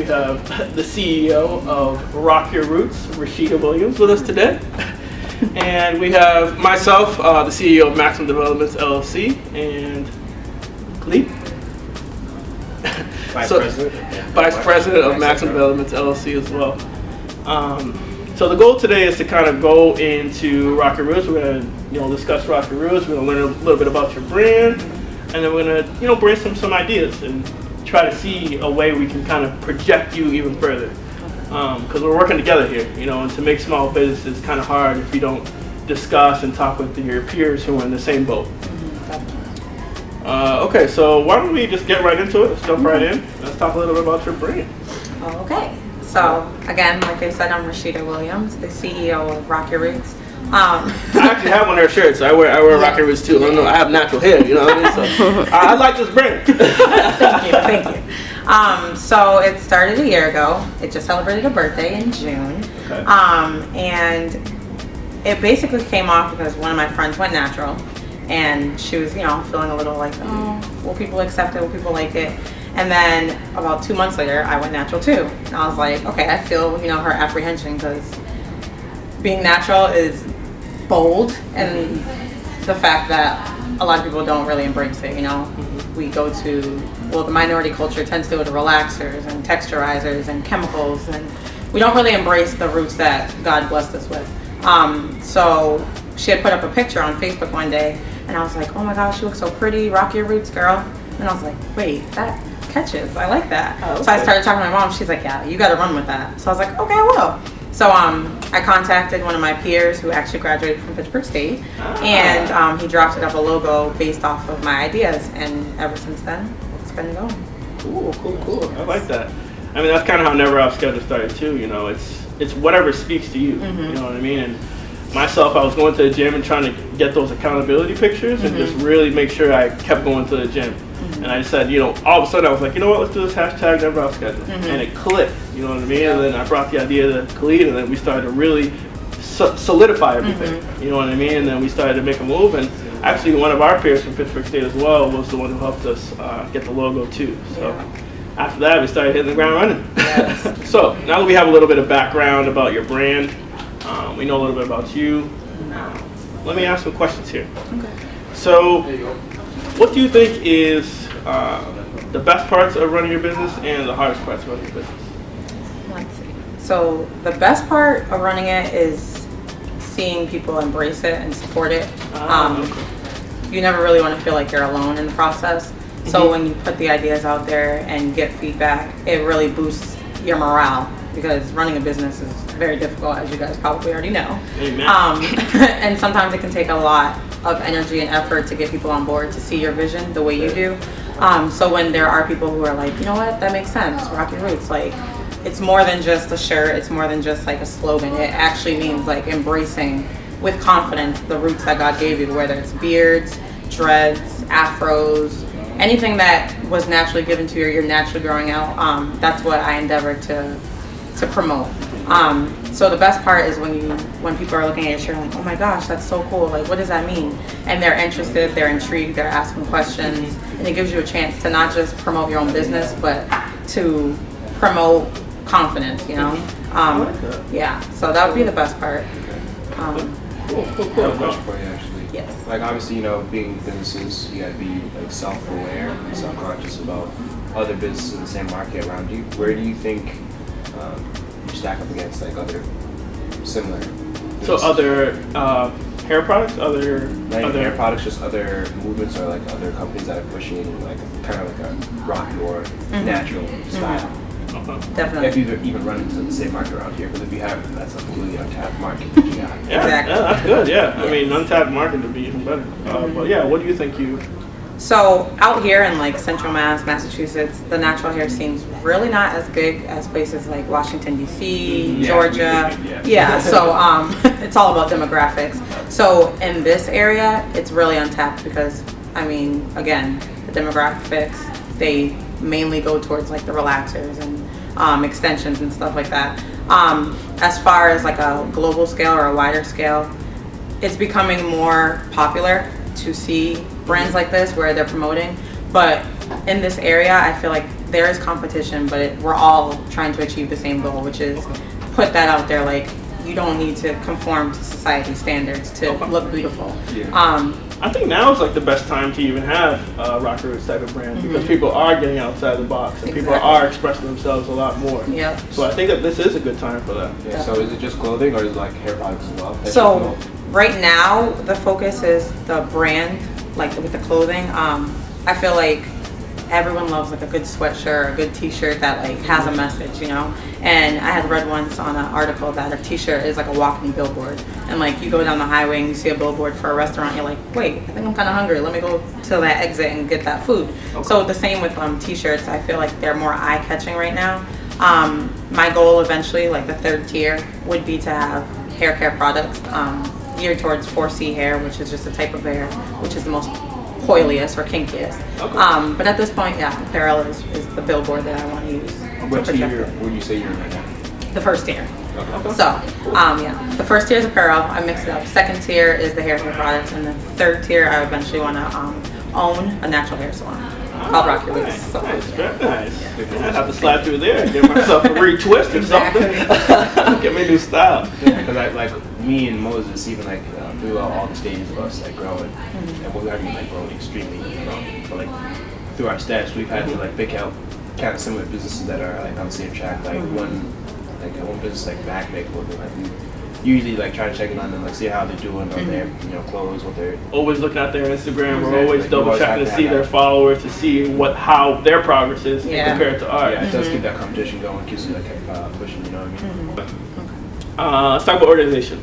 We have the CEO of Rock Your Roots, Rashida Williams, with us today. And we have myself, the CEO of Maximum Developments LLC, and Khalid, Vice President of Maximum Developments LLC as well. So the goal today is to kind of go into Rock Your Roots. We're going to discuss Rock Your Roots. We're going to learn a little bit about your brand, and then we're going to brainstorm some ideas and try to see a way we can kind of project you even further. Because we're working together here, and to make small business is kind of hard if you don't discuss and talk with your peers who are in the same boat. Okay, so why don't we just get right into it? Let's jump right in. Let's talk a little bit about your brand. Okay, so again, like I said, I'm Rashida Williams, the CEO of Rock Your Roots. I actually have one of her shirts. I wear Rock Your Roots too. I have natural hair, you know what I mean? So I like this brand. Thank you. So it started a year ago. It just celebrated a birthday in June. Okay. And it basically came off because one of my friends went natural, and she was, feeling a little like, oh, will people accept it? Will people like it? And then about 2 months later, I went natural too. And I was like, okay, I feel, her apprehension, because being natural is bold, and the fact that a lot of people don't really embrace it, We go to, the minority culture tends to go to relaxers and texturizers and chemicals, and we don't really embrace the roots that God blessed us with. So she had put up a picture on Facebook one day, and I was like, oh my gosh, you look so pretty, rock your roots, girl. And I was like, wait, that catches, I like that. Oh, okay. So I started talking to my mom. She's like, yeah, you got to run with that. So I was like, okay, I will. So I contacted one of my peers who actually graduated from Pittsburgh State, and he drafted up a logo based off of my ideas, and ever since then, it's been going. Cool. I like that. I mean, that's kind of how Never Off Schedule started too. It's whatever speaks to you. Mm-hmm. You know what I mean? And myself, I was going to the gym and trying to get those accountability pictures, and just really make sure I kept going to the gym. And I just said, all of a sudden I was like, let's do this hashtag Never Off Schedule. And it clicked, you know what I mean? And then I brought the idea to Khalid, and then we started to really solidify everything, you know what I mean? And then we started to make a move, and actually one of our peers from Pittsburgh State as well was the one who helped us get the logo too. So after that, we started hitting the ground running. Yes. So now that we have a little bit of background about your brand, we know a little bit about you, let me ask some questions here. Okay. So what do you think is the best parts of running your business and the hardest parts of running your business? Let's see. So the best part of running it is seeing people embrace it and support it. You never really want to feel like you're alone in the process. So when you put the ideas out there and get feedback, it really boosts your morale, because running a business is very difficult, as you guys probably already know. Amen. And sometimes it can take a lot of energy and effort to get people on board to see your vision the way you do. So when there are people who are like, you know what, that makes sense, Rock Your Roots, like, it's more than just a shirt, it's more than just like a slogan. It actually means like embracing with confidence the roots that God gave you, whether it's beards, dreads, afros, anything that was naturally given to you or you're naturally growing out. That's what I endeavor to promote. So the best part is when people are looking at your shirt like, oh my gosh, that's so cool, like, what does that mean? And they're interested, they're intrigued, they're asking questions, and it gives you a chance to not just promote your own business, but to promote confidence, Yeah, so that would be the best part. Cool. I have a question for you, actually. Yes. Like, obviously, being businesses, you gotta be like self-aware and self-conscious about other businesses in the same market around you. Where do you think you stack up against like other similar businesses? So other hair products, other hair products, just other movements or like other companies that are pushing like kind of like a rock or natural style. Definitely. If you've even run into the same market around here, because if you haven't, that's a completely untapped market. Yeah, Exactly. yeah, that's good. Yeah, I mean, untapped market would be even better. But yeah, what do you think you? So out here in like Central Massachusetts, the natural hair scene's really not as big as places like Washington D.C., Georgia. So it's all about demographics. So in this area, it's really untapped because, I mean, again, the demographics, they mainly go towards like the relaxers and extensions and stuff like that. As far as like a global scale or a wider scale, it's becoming more popular to see brands like this where they're promoting, but in this area I feel like there is competition, but we're all trying to achieve the same goal, which is put that out there. Like, you don't need to conform to society standards to look beautiful. Yeah. I think now is like the best time to even have Rocky Roots type of brand because people are getting outside the box and people are expressing themselves a lot more. Yep. So I think that this is a good time for that. Yeah. So is it just clothing or is it like hair products as well? So right now the focus is the brand, like with the clothing. I feel like everyone loves like a good sweatshirt, a good t-shirt that like has a message, you know? And I had read once on an article that a t-shirt is like a walking billboard. And like you go down the highway and you see a billboard for a restaurant, you're like, wait, I think I'm kind of hungry. Let me go to that exit and get that food. Okay. So the same with t-shirts. I feel like they're more eye-catching right now. My goal eventually, like the third tier, would be to have hair care products geared towards 4C hair, which is just a type of hair, which is the most coiliest or kinkiest. Okay. But at this point, yeah, apparel is the billboard that I want to use. What tier would you say you're in right now? The first tier. Okay. So, yeah, the first tier is apparel. I mix it up. Second tier is the hair care products, and the third tier I eventually want to own a natural hair salon called Rocky Roots. Nice, So, nice, yeah. very nice. I have to slide through there and give myself a retwist or something. Get me a new style. Because like me and Moses, even like throughout all the stages of us like growing, and we haven't like grown extremely, but like through our steps, we've had to like pick out kind of similar businesses that are like on the same track. Like one business like Back Make, like we usually like try to check in on them, like see how they're doing on their clothes, what they're Always looking at their Instagram. We're Exactly. always Like, double you always checking have to to see have their that. followers, to see how their progress is compared to ours. yeah, it does keep that competition going, keeps you like pushing, you know what I mean? Let's talk about organization.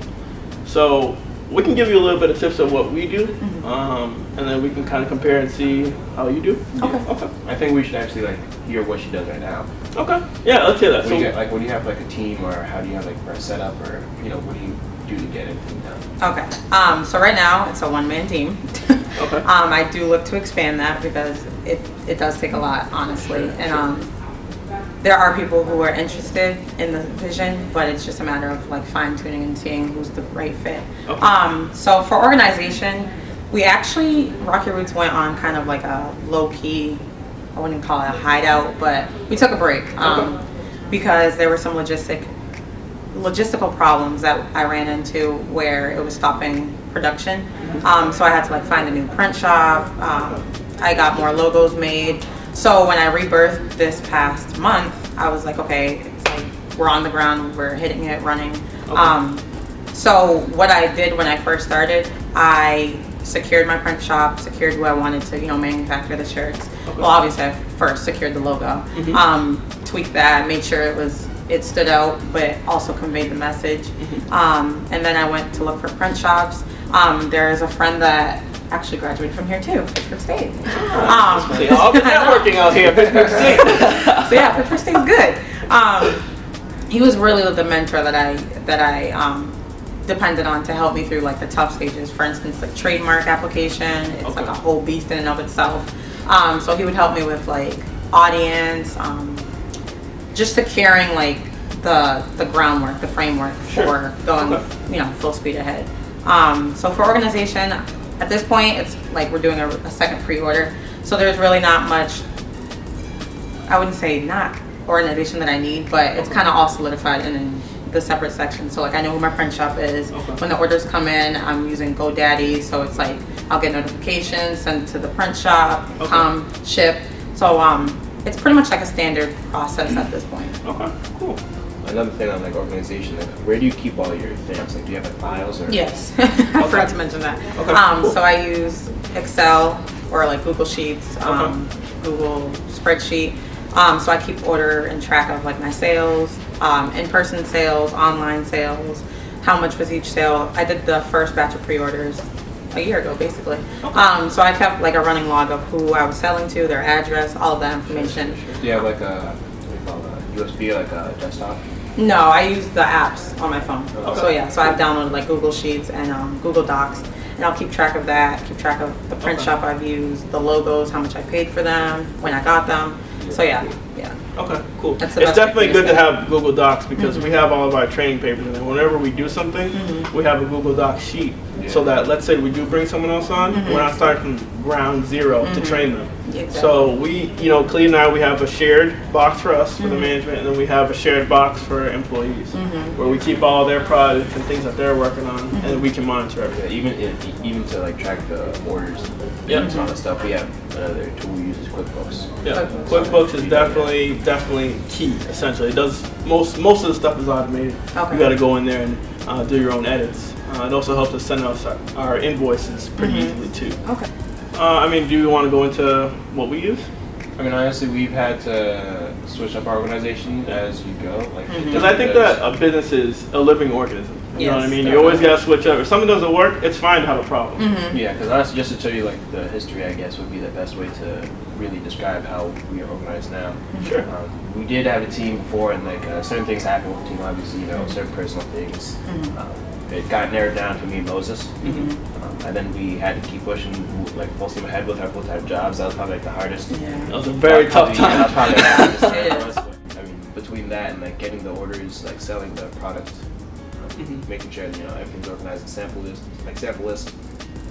So we can give you a little bit of tips of what we do, and then we can kind of compare and see how you do. Okay. I think we should actually like hear what she does right now. Okay. Yeah, let's hear that. When you have like a team, or how do you have like a setup, or what do you do to get everything done? Okay. So right now it's a one-man team. Okay. I do look to expand that because it does take a lot, honestly. And there are people who are interested in the vision, but it's just a matter of like fine-tuning and seeing who's the right fit. Okay. So for organization, we actually, Rocky Roots went on kind of like a low-key, I wouldn't call it a hideout, but we took a break because there were some logistical problems that I ran into where it was stopping production. So I had to like find a new print shop. I got more logos made. So when I rebirthed this past month, I was like, okay, it's like we're on the ground, we're hitting it, running. Okay. So what I did when I first started, I secured my print shop, secured who I wanted to, manufacture the shirts. Okay. Well, obviously I first secured the logo, tweaked that, made sure it stood out, but also conveyed the message. And then I went to look for print shops. There's a friend that actually graduated from here too, Pittsburgh State. All the networking out here, Pittsburgh State. So yeah, Pittsburgh State's good. He was really the mentor that I depended on to help me through like the tough stages. For instance, like trademark application, it's like a whole beast in and of itself. So he would help me with like audience, just securing like the groundwork, the framework for going, full speed ahead. So for organization, at this point, it's like we're doing a second pre-order. So there's really not much, I wouldn't say not organization that I need, but it's kind of all solidified in the separate section. So like I know who my print shop is. When the orders come in, I'm using GoDaddy. So it's like I'll get notifications, send it to the print shop, come, ship. So it's pretty much like a standard process at this point. Okay, cool. Another thing on like organization, like where do you keep all your things? Like do you have like files or? Yes, I forgot to mention that. Okay, So I use Excel or like Google Sheets, Google Spreadsheet. So I keep order and track of like my sales, in-person sales, online sales, how much was each sale. I did the first batch of pre-orders a year ago, basically. So I kept like a running log of who I was selling to, their address, all of that information. Do you have like a, what do you call it, USB, like a desktop? No, I use the apps on my phone. So yeah, so I've downloaded like Google Sheets and Google Docs, and I'll keep track of that, keep track of the print shop I've used, the logos, how much I paid for them, when I got them. So yeah. Okay, cool. It's definitely good to have Google Docs because we have all of our training papers in there. Whenever we do something, we have a Google Docs sheet so that let's say we do bring someone else on, we're not starting from ground zero to train them. Exactly. So we, Clea and I, we have a shared box for us, for the management, and then we have a shared box for employees, where we keep all their products and things that they're working on, and we can monitor everything. Yeah, even to like track the orders, and all that stuff. We have another tool we use is QuickBooks. Yeah, QuickBooks is definitely key. Essentially, it does most of the stuff is automated. Okay. You got to go in there and do your own edits. It also helps us send out our invoices pretty easily too. Okay. Do you want to go into what we use? I mean, honestly, we've had to switch up our organization as you go. Because I think that a business is a living organism. You know what I Yes, mean? You always got to switch up. If something doesn't work, it's fine to have a problem. Yeah, because honestly, just to tell you like the history, I guess would be the best way to really describe how we are organized now. Sure. We did have a team before, and like certain things happened with the team. Obviously, certain personal things. It got narrowed down to me and Moses, and then we had to keep pushing, like full steam ahead with our full-time jobs. That was probably like the hardest. Yeah. That was a very tough time. That was probably the hardest time It for us. But, I mean, between that and like getting the orders, like selling the product, making sure that everything's organized, and sample list,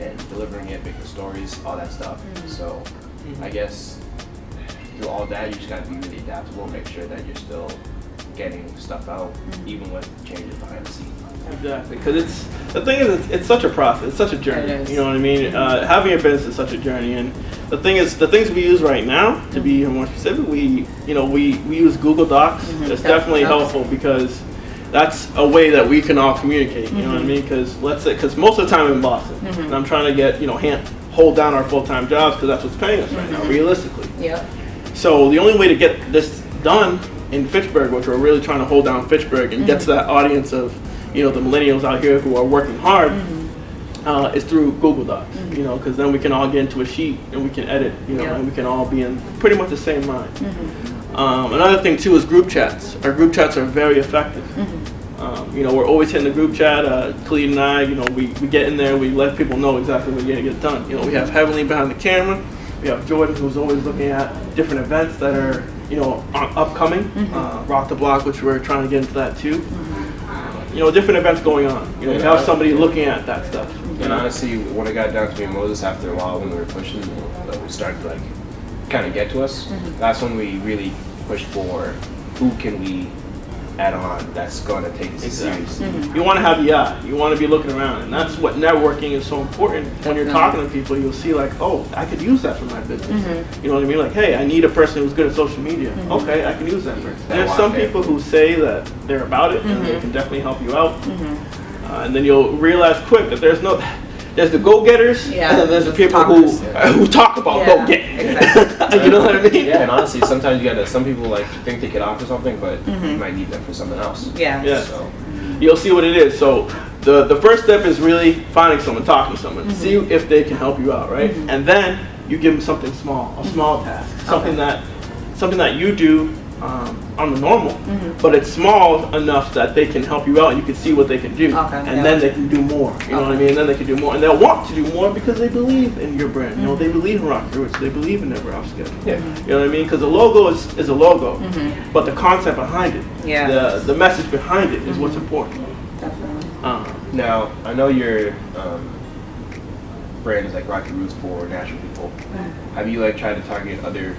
and delivering it, making stories, all that stuff. So, I guess through all that, you just got to be really adaptable, make sure that you're still getting stuff out, even with changes behind the scenes. Exactly, because the thing is, it's such a process, it's such a journey. It is. You know what I mean? Having a business is such a journey, and the thing is, the things we use right now, to be more specific, we use Google Docs. It's definitely helpful because that's a way that we can all communicate. You know what I mean? Because because most of the time I'm in Boston, and I'm trying to get hold down our full-time jobs because that's what's paying us right now, realistically. Yep. So the only way to get this done in Fitchburg, which we're really trying to hold down Fitchburg and get to that audience of the millennials out here who are working hard, is through Google Docs. Because then we can all get into a sheet and we can edit. And we can all be in pretty much the same mind. Another thing too is group chats. Our group chats are very effective. We're always hitting the group chat. Clea and I, we get in there, we let people know exactly what we're going to get done. We have Heavenly behind the camera. We have Jordan, who's always looking at different events that are, upcoming. Rock the Block, which we're trying to get into that too. Different events going on. We have somebody looking at that stuff. And honestly, when it got down to me and Moses, after a while, when we were pushing, it started to kind of get to us. That's when we really pushed for who can we add on that's going to take this serious. You want to have the eye. You want to be looking around, and that's what networking is so important. When you're talking to people, you'll see oh, I could use that for my business. You know what I mean? Hey, I need a person who's good at social media. Okay, I can use that person. There's some people who say that they're about it, and they can definitely help you out. And then you'll realize quick that there's the go-getters, and then there's the people who talk about go-getting. Exactly. You know what I mean? Yeah, and honestly, sometimes you gotta. Some people think they could offer something, but you might need them for something else. Yeah. So you'll see what it is. So the first step is really finding someone, talking to someone, see if they can help you out, right? And then you give them something small, a small task, something that you do on the normal, but it's small enough that they can help you out and you can see what they can do, and then they can do more. You know what I mean? And then they can do more, and they'll want to do more because they believe in your brand. They believe in Rock Your Roots. They believe in their browse schedule. You know what I mean? Because the logo is a logo, but the concept behind it, the message behind it is what's important. Definitely. now I know your brand is Rock Your Roots for natural people. Have you tried to target other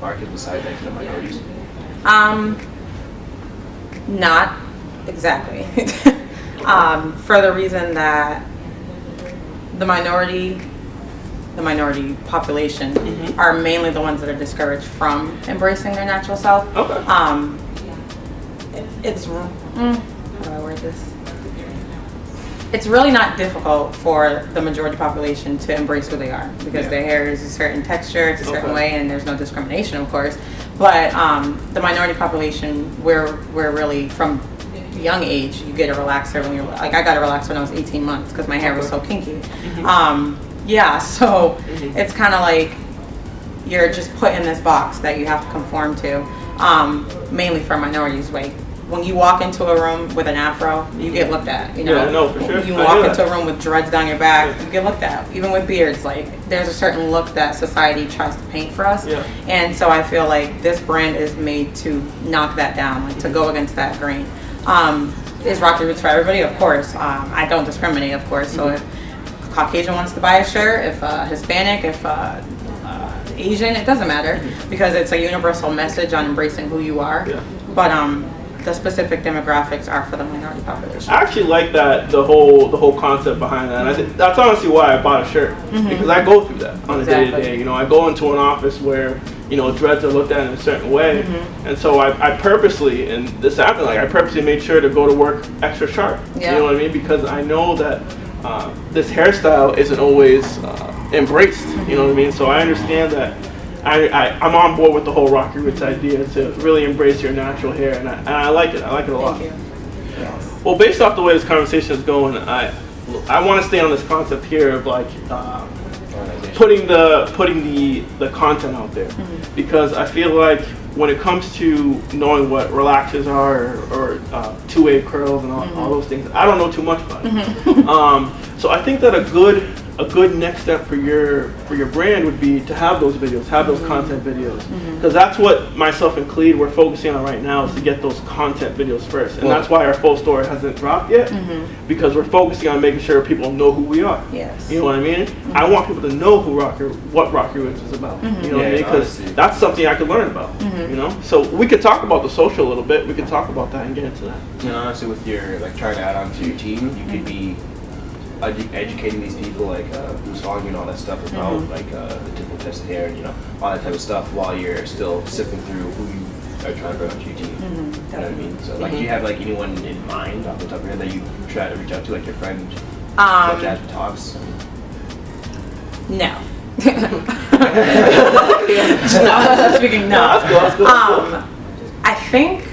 markets besides the minorities? Not exactly. For the reason that the minority population are mainly the ones that are discouraged from embracing their natural self. Okay. It's how do I word this? It's really not difficult for the majority population to embrace who they are because their hair is a certain texture, it's a certain way, and there's no discrimination, of course. But the minority population, we're really from a young age, you get a relaxer when you're I got a relaxer when I was 18 months because my hair was so kinky. So it's kind of you're just put in this box that you have to conform to, mainly for minorities. When you walk into a room with an afro, you get looked at. Yeah, no, for sure. You walk into a room with dreads down your back, you get looked at. Even with beards, there's a certain look that society tries to paint for us. Yeah. And so I feel this brand is made to knock that down, to go against that grain. Is Rock Your Roots for everybody? Of course. I don't discriminate, of course. So if a Caucasian wants to buy a shirt, if Hispanic, if Asian, it doesn't matter because it's a universal message on embracing who you are. Yeah. But the specific demographics are for the minority population. I actually like that the whole concept behind that. And I think that's honestly why I bought a shirt because I go through that on a day to day. You know, I go into an office where dreads are looked at in a certain way, and so I purposely, and this happened, like I purposely made sure to go to work extra sharp. Yeah. You know what I mean? Because I know that this hairstyle isn't always embraced. You know what I mean? So I understand that. I'm on board with the whole Rocky Roots idea to really embrace your natural hair, and I like it. I like it a lot. Thank you. Yes. Well, based off the way this conversation is going, I want to stay on this concept here of like putting the content out there, because I feel like when it comes to knowing what relaxers are or two-wave curls and all those things, I don't know too much about it. So I think that a good next step for your brand would be to have those videos, have those content videos, because that's what myself and Clede we're focusing on right now, is to get those content videos first, and that's why our full story hasn't dropped yet, because we're focusing on making sure people know who we are. Yes. You know what I mean? I want people to know what Rocky Roots is about. You know what I mean? Because that's something I could learn about. You know, so we could talk about the social a little bit. We could talk about that and get into that. And honestly, with your trying to add on to your team, you could be educating these people who's following you and all that stuff about the typical types of hair and all that type of stuff while you're still sifting through who you are trying to bring onto your team. You know what I mean? So do you have anyone in mind off the top of your head that you try to reach out to, like your friend Jasmine Talks? No. Speaking no. That's cool. I think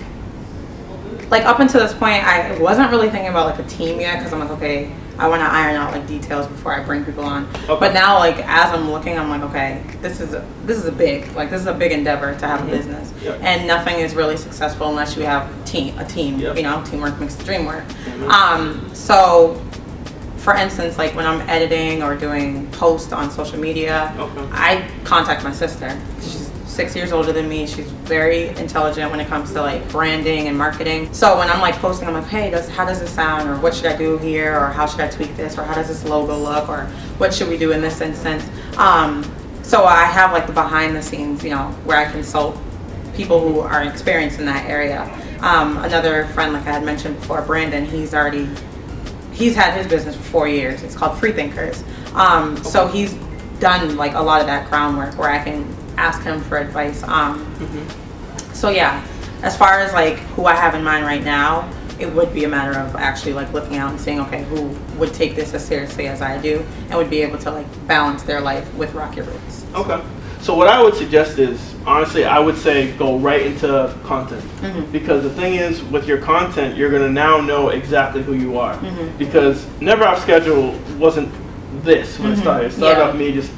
up until this point, I wasn't really thinking about a team yet, because I'm like, okay, I want to iron out details before I bring people on. Okay. But now, as I'm looking, I'm like, okay, this is a big endeavor to have a business, and nothing is really successful unless you have a team. Yep. Teamwork makes the dream work. So, for instance, when I'm editing or doing posts on social media, I contact my sister. She's 6 years older than me. She's very intelligent when it comes to branding and marketing. So when I'm posting, I'm like, hey, how does this sound? Or what should I do here? Or how should I tweak this? Or how does this logo look? Or what should we do in this instance? So I have the behind the scenes, where I consult people who are experienced in that area. Another friend, like I had mentioned before, Brandon, he's had his business for 4 years. It's called Free Thinkers. So he's done a lot of that groundwork where I can ask him for advice. So yeah, as far as who I have in mind right now, it would be a matter of actually looking out and saying, okay, who would take this as seriously as I do and would be able to balance their life with Rocky Roots. Okay. So what I would suggest is, honestly, I would say go right into content. Because the thing is, with your content, you're going to now know exactly who you are. Because Never Off Schedule wasn't this when it started. It started off me just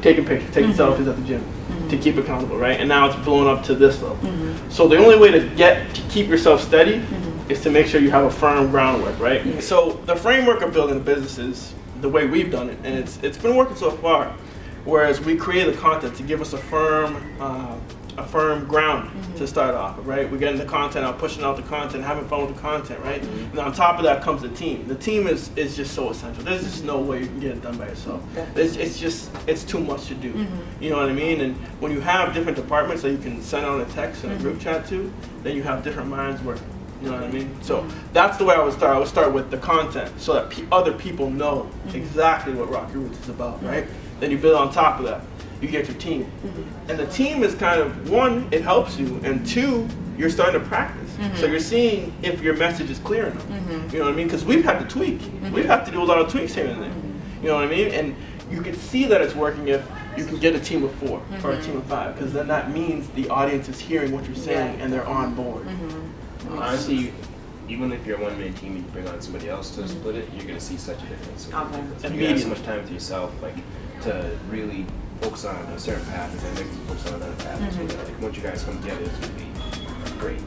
taking pictures, taking selfies at the gym to keep accountable, right? And now it's blown up to this level. So the only way to keep yourself steady is to make sure you have a firm groundwork, right? So the framework of building a business is the way we've done it, and it's been working so far. Whereas we create the content to give us a firm ground to start off, right? We're getting the content out, pushing out the content, having fun with the content, right? And on top of that comes the team. The team is just so essential. There's just no way you can get it done by yourself. It's too much to do. You know what I mean? And when you have different departments that you can send out a text and a group chat to, then you have different minds working. You know what I mean? So that's the way I would start. I would start with the content so that other people know exactly what Rocky Roots is about, right? Then you build on top of that. You get your team. And the team is kind of, one, it helps you, and two, you're starting to practice. So you're seeing if your message is clear enough. You know what I mean? Because we've had to tweak. We've had to do a lot of tweaks here and there. You know what I mean? And you can see that it's working if you can get a team of 4 or a team of 5, because then that means the audience is hearing what you're saying and they're on board. Honestly, even if you're a one-man team and you bring on somebody else to split it, you're going to see such a difference. Because you have so much time to yourself, to really focus on a certain path and then maybe focus on another path. So once you guys come together, it's going to be great.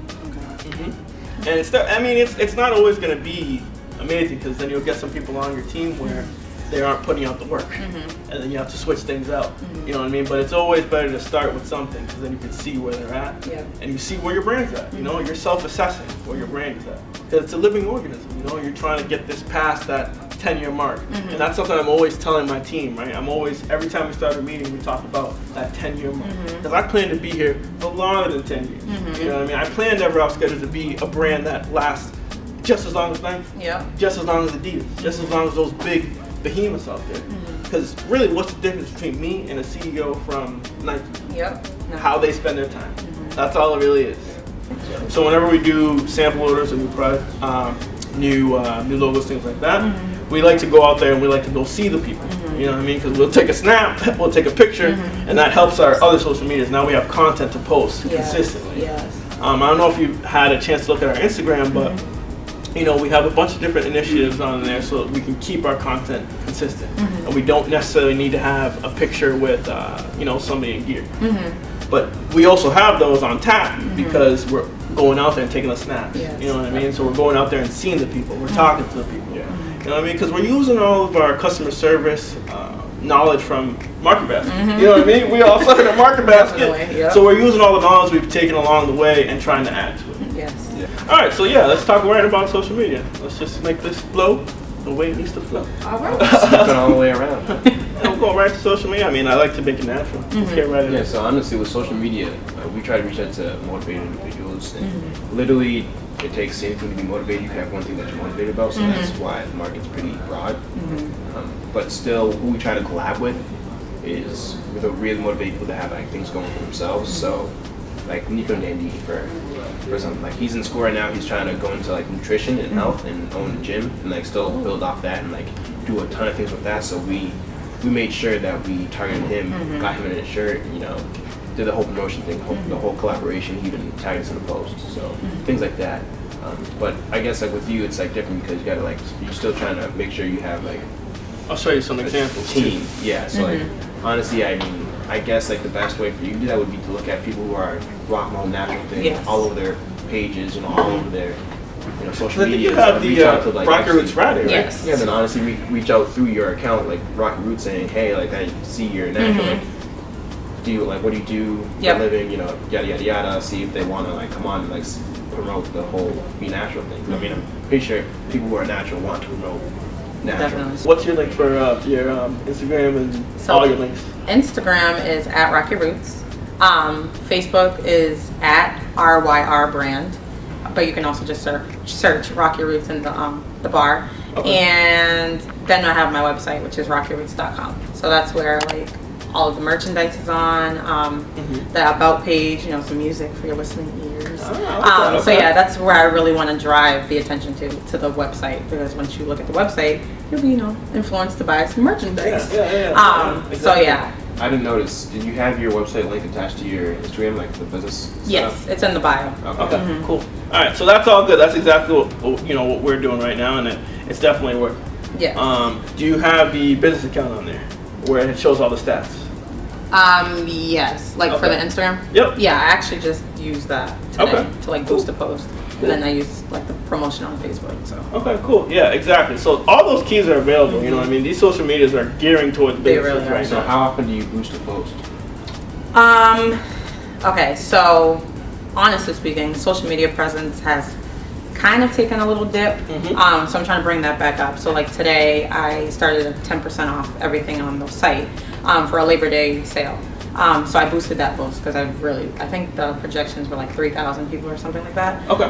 And it's not always going to be amazing, because then you'll get some people on your team where they aren't putting out the work, and then you have to switch things out. You know what I mean? But it's always better to start with something, because then you can see where they're at, and you see where your brand's at. You know, you're self-assessing where your brand is at, because it's a living organism. You know, you're trying to get this past that 10-year mark. And that's something I'm always telling my team, right? Every time we start a meeting, we talk about that 10-year mark. Because I plan to be here for longer than 10 years. You know what I mean? I plan Never Off Schedule to be a brand that lasts just as long as Nike, just as long as Adidas, just as long as those big behemoths out there. Because really, what's the difference between me and a CEO from Nike? How they spend their time. That's all it really is. So whenever we do sample orders of new product, new logos, things like that, we like to go out there and we like to go see the people. You know what I mean? Because we'll take a snap, we'll take a picture, and that helps our other social medias. Now we have content to post consistently. I don't know if you've had a chance to look at our Instagram, but you know, we have a bunch of different initiatives on there so that we can keep our content consistent. And we don't necessarily need to have a picture with, you know, somebody in gear. But we also have those on tap because we're going out there and taking a snap. You know what I mean? So we're going out there and seeing the people. We're talking to the people. You know what I mean? Because we're using all of our customer service knowledge from Market Basket. You know what I mean? We all suck at Market Basket. So we're using all the knowledge we've taken along the way and trying to add to it. All right, so yeah, let's talk right about social media. Let's just make this flow the way it needs to flow. All right. Keep it all the way around. We'll go right to social media. I mean, I like to make it natural. Let's get right into it. So honestly, with social media, we try to reach out to motivated individuals, and literally, it takes anything to be motivated. You can have one thing that you're motivated about, so that's why the market's pretty broad. But still, who we try to collab with is with a really motivated people that have like things going for themselves. So, like Nico Dandy for something, like he's in school right now, he's trying to go into like nutrition and health and own a gym and like still build off that and like do a ton of things with that. So we made sure that we targeted him, got him in a shirt, you know, did the whole promotion thing, the whole collaboration. He even tagged us in the post, so things like that. But I guess like with you, it's like different because you gotta like, you're still trying to make sure you have like, I'll show you some examples. Team, so like honestly, I mean, I guess like the best way for you to do that would be to look at people who are rocking the whole natural thing all over their pages, you know, all over their, you know, social media. You have the like, Rocket Roots Friday, right? Yeah, then honestly, reach out through your account, like Rocket Roots, saying, hey, like I see you're natural. Like, do you like what do you do for a living? You know, yada yada yada. See if they want to like come on and like promote the whole be natural thing. I mean, I'm pretty sure people who are natural want to promote natural. Definitely. What's your link for your Instagram and all your links? Instagram is at Rocket Roots. Facebook is at RYR brand, but you can also just search Rocket Roots in the bar. And then I have my website, which is rocketroots.com. So that's where like all of the merchandise is on, the about page, you know, some music for your listening ears. So yeah, that's where I really want to drive the attention to the website, because once you look at the website, you'll be, you know, influenced to buy some merchandise. Exactly. So yeah. I didn't notice. Did you have your website link attached to your Instagram, like the business Yes, stuff? it's in the bio. Okay, cool. All right, so that's all good. That's exactly what what we're doing right now, and it's definitely working. Yes. Do you have the business account on there where it shows all the stats? Yes, like for the Instagram. Yep. Yeah, I actually just used that today to like boost a post, and then I use like the promotion on Facebook. So. Okay, cool. Yeah, exactly. So all those keys are available. You know what I mean? These social medias are gearing towards businesses really are. right So now. how often do you boost a post? Okay, so honestly speaking, social media presence has kind of taken a little dip. So I'm trying to bring that back up. So like today, I started a 10% off everything on the site for a Labor Day sale. So I boosted that post because I think the projections were like 3,000 people or something like that. Okay.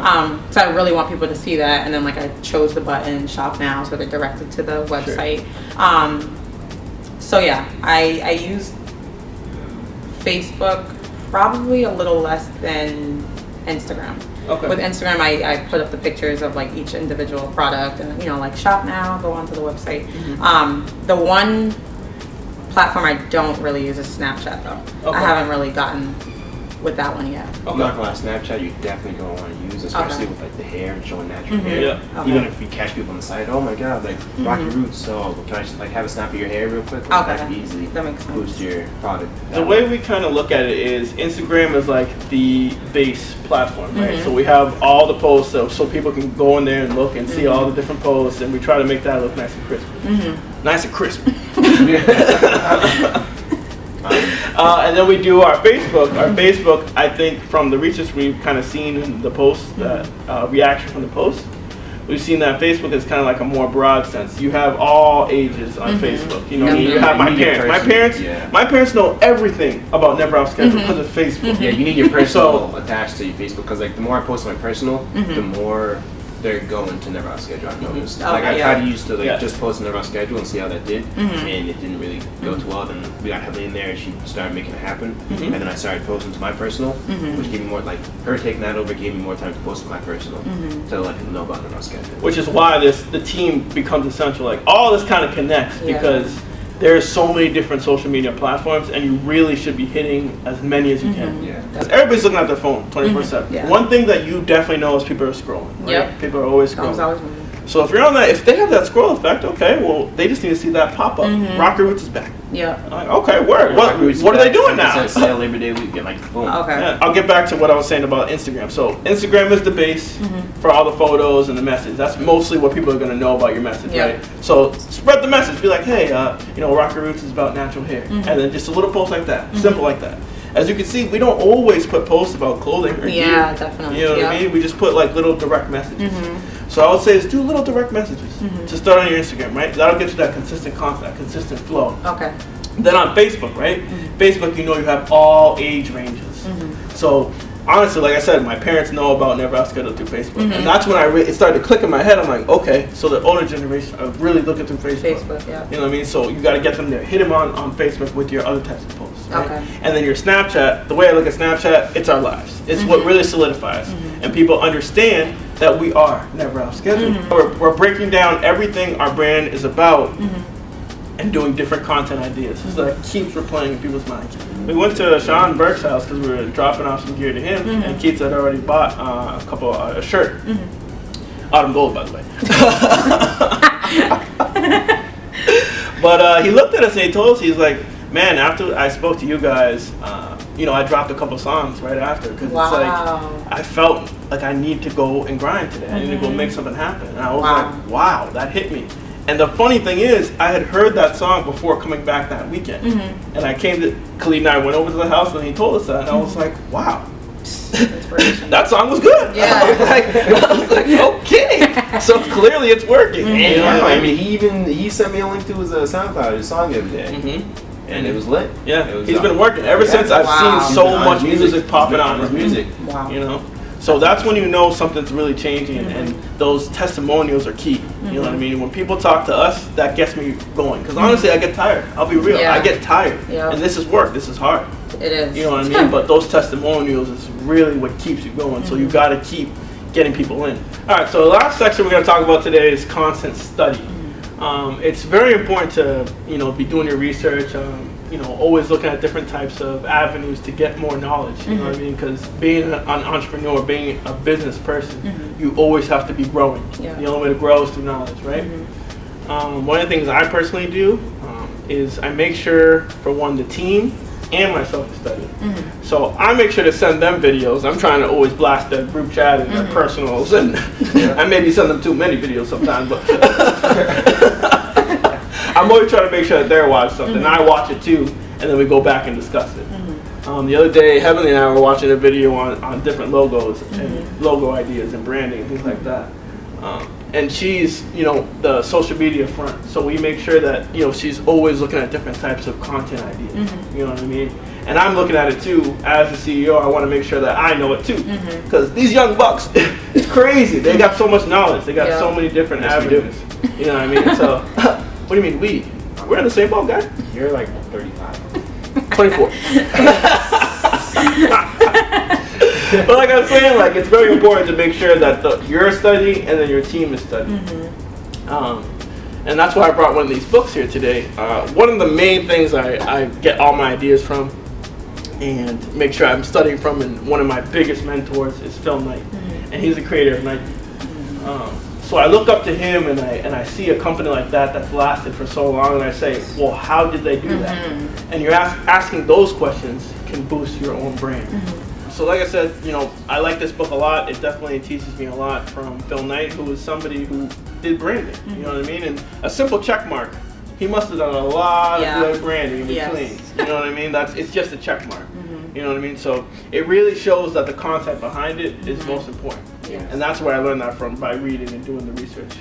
So I really want people to see that, and then like I chose the button shop now, so they're directed to the website. Sure. So yeah, I use Facebook probably a little less than Instagram. Okay. With Instagram, I put up the pictures of like each individual product, and you know, like shop now, go onto the website. The one platform I don't really use is Snapchat though. I haven't really gotten with that one yet. I'm not gonna lie, Snapchat you definitely gonna want to use, especially with like the hair and showing natural hair. Yeah. Even if you catch people on the side, oh my god, like Rocky Roots, so can I just like have a snap of your hair real quick? That could easily That makes sense. boost your product. The way we kind of look at it is Instagram is like the base platform, right? So we have all the posts so people can go in there and look and see all the different posts, and we try to make that look nice and crisp. Nice and crisp. And then we do our Facebook. Our Facebook, I think from the research we've kind of seen in the posts, that reaction from the posts, we've seen that Facebook is kind of like a more broad sense. You have all ages on Facebook. You know, what I mean? You have my You need your parents. person. My parents know everything about Never Off Schedule because of Facebook. Yeah, you need your personal attached to your Facebook because like the more I post on my personal, the more they're going to Never Off Schedule. I've noticed. Like I tried to use to like just post Never Off Schedule and see how that did, and it didn't really go too well. Then we got Heavenly in there, and she started making it happen. And then I started posting to my personal, which gave me more like her taking that over gave me more time to post to my personal to let people know about Never Off Schedule. Which is why the team becomes essential. Like all this kind of connects because there's so many different social media platforms, and you really should be hitting as many as you can. Yeah. Because everybody's looking at their phone 24/7. Yeah. One thing that you definitely know is people are scrolling. Right? Yep. People are always Phone's scrolling. always moving. So if you're on that, if they have that scroll effect, okay, well they just need to see that pop up. Rocker Roots is back. Yeah. I'm like, okay, word. What are they doing now? Sale Labor Day weekend, like boom. Okay. Yeah, I'll get back to what I was saying about Instagram. So Instagram is the base for all the photos and the message. That's mostly what people are going to know about your message, right? So spread the message. Be like, hey, Rocker Roots is about natural hair, and then just a little post like that, simple like that. As you can see, we don't always put posts about clothing or gear. Yeah, definitely. You know what I mean? We just put like little direct messages. So I would say is do little direct messages to start on your Instagram, right? That'll get you that consistent content, consistent flow. Okay. Then on Facebook, right? Facebook, you know you have all age ranges. So honestly, like I said, my parents know about Never Off Schedule through Facebook. And that's when it started to click in my head. I'm like, okay, so the older generation are really looking through Facebook. Facebook, yeah. You know what I mean? So you got to get them there. Hit them on Facebook with your other types of posts. Right? Okay. And then your Snapchat, the way I look at Snapchat, it's our lives. It's what really solidifies. And people understand that we are Never Off Schedule. We're breaking down everything our brand is about and doing different content ideas. So that keeps replaying in people's minds. We went to Sean Burke's house because we were dropping off some gear to him, and Keith had already bought a shirt. Autumn gold, by the way. But he looked at us and he told us, he's like, man, after I spoke to you guys, I dropped a couple songs right after because it's like I felt like I need to go and grind today. I need to go make something happen. And I was like, wow, that hit me. And the funny thing is, I had heard that song before coming back that weekend. And I came to, Khalid and I went over to the house and he told us that. And I was like, wow, that song was good. Yeah. I was like, okay. So clearly it's working. And I mean, he sent me a link to his SoundCloud, his song the other day. And it was lit. Yeah, it was, he's been working ever since I've seen so much music popping on his music. Wow. You know, so that's when you know something's really changing, and those testimonials are key. You know what I mean? When people talk to us, that gets me going. Because honestly, I get tired. I'll be real. I get tired. And this is work. This is hard. It is. You know what I mean? But those testimonials is really what keeps you going. So you got to keep getting people in. All right. So the last section we're going to talk about today is constant study. It's very important to be doing your research. Always looking at different types of avenues to get more knowledge. You know what I mean? Because being an entrepreneur, being a business person, you always have to be growing. The only way to grow is through knowledge, right? One of the things I personally do is I make sure, for one, the team and myself to study. So I make sure to send them videos. I'm trying to always blast their group chat and their personals, and I maybe send them too many videos sometimes, but I'm always trying to make sure that they're watching something. I watch it too, and then we go back and discuss it. The other day, Heavenly and I were watching a video on different logos and logo ideas and branding and things like that. And she's, the social media front. So we make sure that, she's always looking at different types of content ideas. You know what I mean? And I'm looking at it too. As a CEO, I want to make sure that I know it too. Because these young bucks, it's crazy. They got so much knowledge. They got so many different avenues. You know what I mean? So, what do you mean we? We're in the same boat, guys. You're like 35. 24. But like I was saying, it's very important to make sure that you're studying and then your team is studying. And that's why I brought one of these books here today. One of the main things I get all my ideas from and make sure I'm studying from, and one of my biggest mentors is Phil Knight. And he's the creator of Nike. So I look up to him and I see a company like that's lasted for so long, and I say, well, how did they do that? And you're asking those questions can boost your own brand. So like I said, I like this book a lot. It definitely teaches me a lot from Phil Knight, who is somebody who did branding. You know what I mean? And a simple check mark. He must have done a lot of good branding in between. You know what I mean? It's just a check mark. You know what I mean? So it really shows that the content behind it is most important. Yeah. And that's where I learned that from, by reading and doing the research.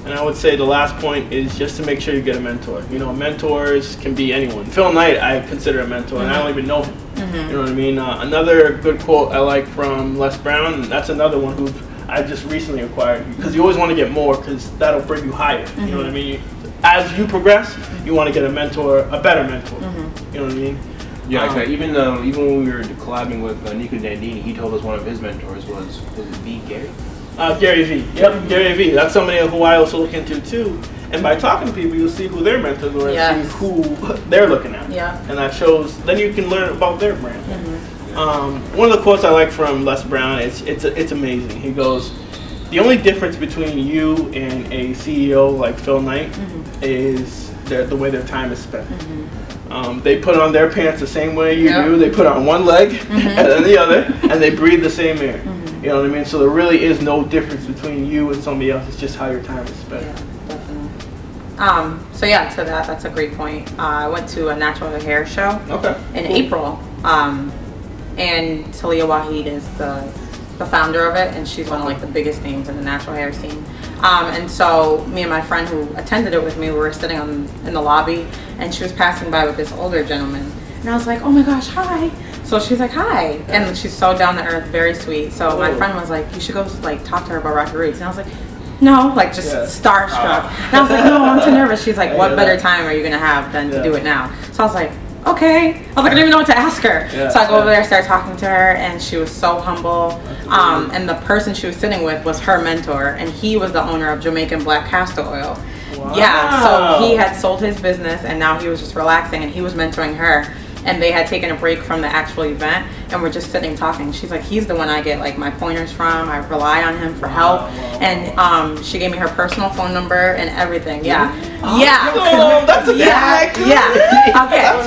And I would say the last point is just to make sure you get a mentor. You know, mentors can be anyone. Phil Knight, I consider a mentor, and I don't even know him. You know what I mean? Another good quote I like from Les Brown, and that's another one who I just recently acquired, because you always want to get more, because that'll bring you higher. You know what I mean? As you progress, you want to get a mentor, a better mentor. You know what I mean? Yeah, exactly. Even when we were collabing with Nico Dandini, he told us one of his mentors was it V. Gary? Gary Vee. Yep, Gary Vee. That's somebody who I also look into too. And by talking to people, you'll see who their mentors are and see who they're looking at. Yeah. And that shows, then you can learn about their brand. One of the quotes I like from Les Brown, it's amazing. He goes, the only difference between you and a CEO like Phil Knight is the way their time is spent. They put on their pants the same way you do. They put on one leg and then the other, and they breathe the same air. You know what I mean? So there really is no difference between you and somebody else. It's just how your time is spent. Yeah, definitely. So yeah, to that's a great point. I went to a natural hair show in April, and Talia Waheed is the founder of it, and she's one of like the biggest names in the natural hair scene. And so me and my friend who attended it with me, we were sitting in the lobby, and she was passing by with this older gentleman, and I was like, oh my gosh, hi. So she's like, hi, and she's so down to earth, very sweet. So my friend was like, you should go like talk to her about Rocky Roots, and I was like, no, like just starstruck. And I was like, no, I'm too nervous. She's like, what better time are you gonna have than to do it now? So I was like, okay. I was like, I don't even know what to ask her. So I go over there, start talking to her, and she was so humble. And the person she was sitting with was her mentor, and he was the owner of Jamaican Black Castor Oil. Wow. Yeah, so he had sold his business, and now he was just relaxing, and he was mentoring her. And they had taken a break from the actual event, and we're just sitting talking. She's like, he's the one I get like my pointers from. I rely on him for help. And she gave me her personal phone number and everything. Yeah. Oh, that's a Okay,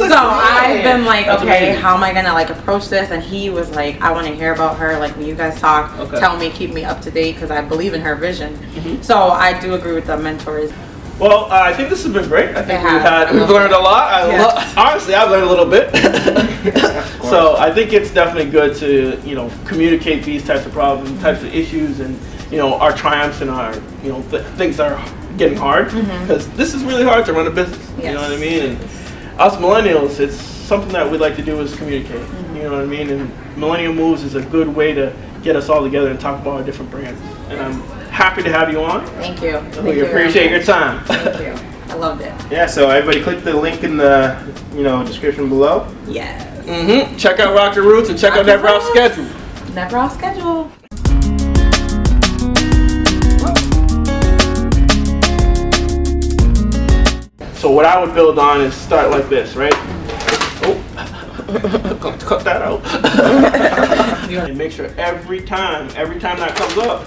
so I've been like, okay, how am I gonna like approach this? And he was like, I want to hear about her. Like when you guys talk, tell me, keep me up to date, because I believe in her vision. So I do agree with the mentors. Well, I think this has been great. I think we've learned a lot. Honestly, I've learned a little bit. So I think it's definitely good to, you know, communicate these types of problems, types of issues, and, you know, our triumphs and our, you know, things that are getting hard, because this is really hard to run a business. You know what I mean? And us millennials, it's something that we like to do is communicate. You know what I mean? And Millennial Moves is a good way to get us all together and talk about our different brands. And I'm happy to have you on. Thank you. We appreciate your time. Thank you. I loved it. Yeah, so everybody click the link in the description below. Yes. Check out Rocky Roots and check out Never Off Schedule. Never Off Schedule. So what I would build on is start like this, right? Cut that out. And make sure every time that comes up,